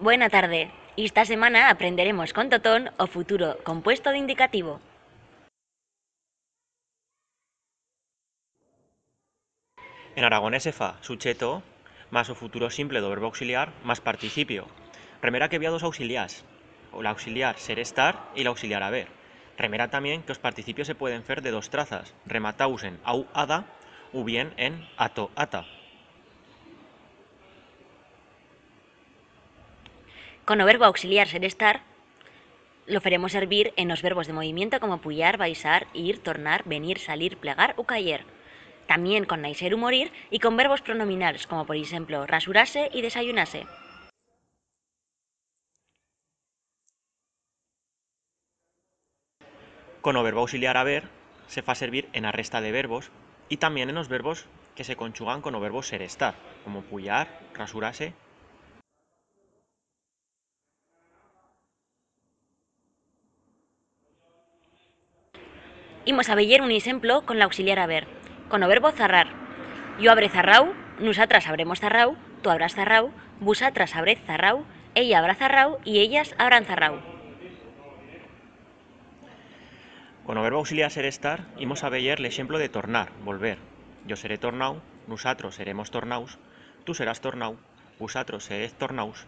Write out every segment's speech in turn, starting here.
Buena tarde. Esta semana aprenderemos con Totón o futuro compuesto de indicativo. En aragonés se fa sucheto más o futuro simple do verbo auxiliar más participio. Remera que había dos auxiliars, o l'auxiliar ser estar y l'auxiliar haber. Remera también que os participios se pueden fer de dos trazas, remataus en au ada o bien en ato ata. Con o verbo auxiliar ser estar, lo faremos servir en los verbos de movimiento como puyar, baixar, ir, tornar, venir, salir, plegar o cayer. También con naixer o morir y con verbos pronominales como por ejemplo rasurarse y desayunarse. Con o verbo auxiliar haber se fa servir en la resta de verbos y también en los verbos que se conchugan con o verbo ser estar, como puyar, rasurarse. Imos a veyer un ejemplo con la auxiliar haber. Con o verbo zarrar. Yo habré zarrau, nosotras habremos zarrau, tú habrás zarrau, vosotras habréis zarrau, ella habrá zarrau y ellas habrán zarrau. Con o verbo auxiliar ser estar, imos a veyer l'eixemplo de tornar, volver. Yo seré tornau, nosatros seremos tornaus, tú serás tornau, vosatros seréis tornaus,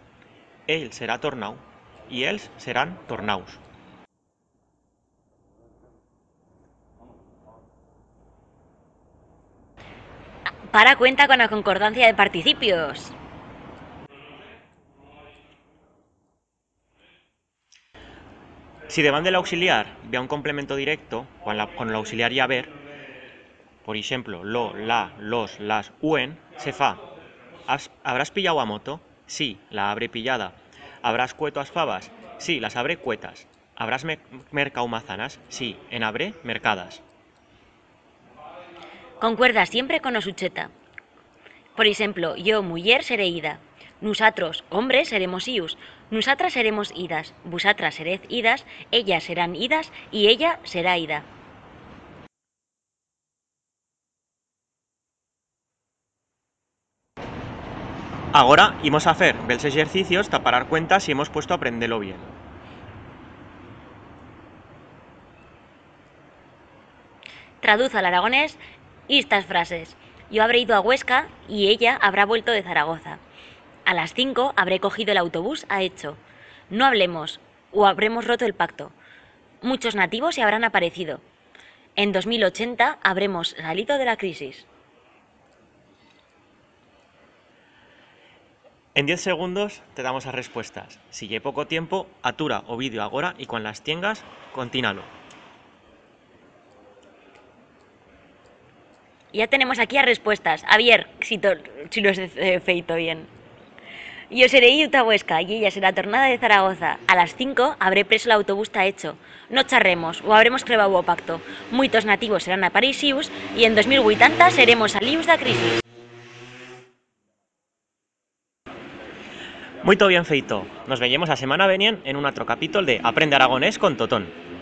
él será tornau y ells serán tornaus. Para cuenta con la concordancia de participios. Si demán del auxiliar ve un complemento directo, con l'auxiliar y haber, por ejemplo, lo, la, los, las, uen, se fa. ¿Habrás pillado a moto? Sí, la habré pillada. ¿Habrás cueto as fabas? Sí, las habré cuetas. ¿Habrás mercado mazanas? Sí, en habré mercadas. Concuerda siempre con o sucheta. Por ejemplo, yo, muller, seré ida. Nosotros, hombres, seremos ius. Nosotras seremos idas. Vosotras seréis idas. Ellas serán idas y ella será ida. Ahora imos a hacer bels ejercicios para parar cuenta si hemos puesto a aprenderlo bien. Traduzo al aragonés estas frases. Yo habré ido a Huesca y ella habrá vuelto de Zaragoza. A las 5 habré cogido el autobús a Hecho. No hablemos o habremos roto el pacto. Muchos nativos se habrán aparecido. En 2080 habremos salido de la crisis. En 10 segundos te damos las respuestas. Si lle poco tiempo, atura o vídeo agora y cuando las tengas, continalo. Ya tenemos aquí las respuestas. Javier, si lo he feito bien. Yo seré Iuta Huesca y ella será tornada de Zaragoza. A las 5 habré preso el autobús ta hecho. No charremos o habremos crevado o pacto. Muitos nativos serán aparisius y en 2080 seremos salius da crisis. Muy bien feito. Nos veamos a semana venien en un otro capítulo de Aprende Aragonés con Totón.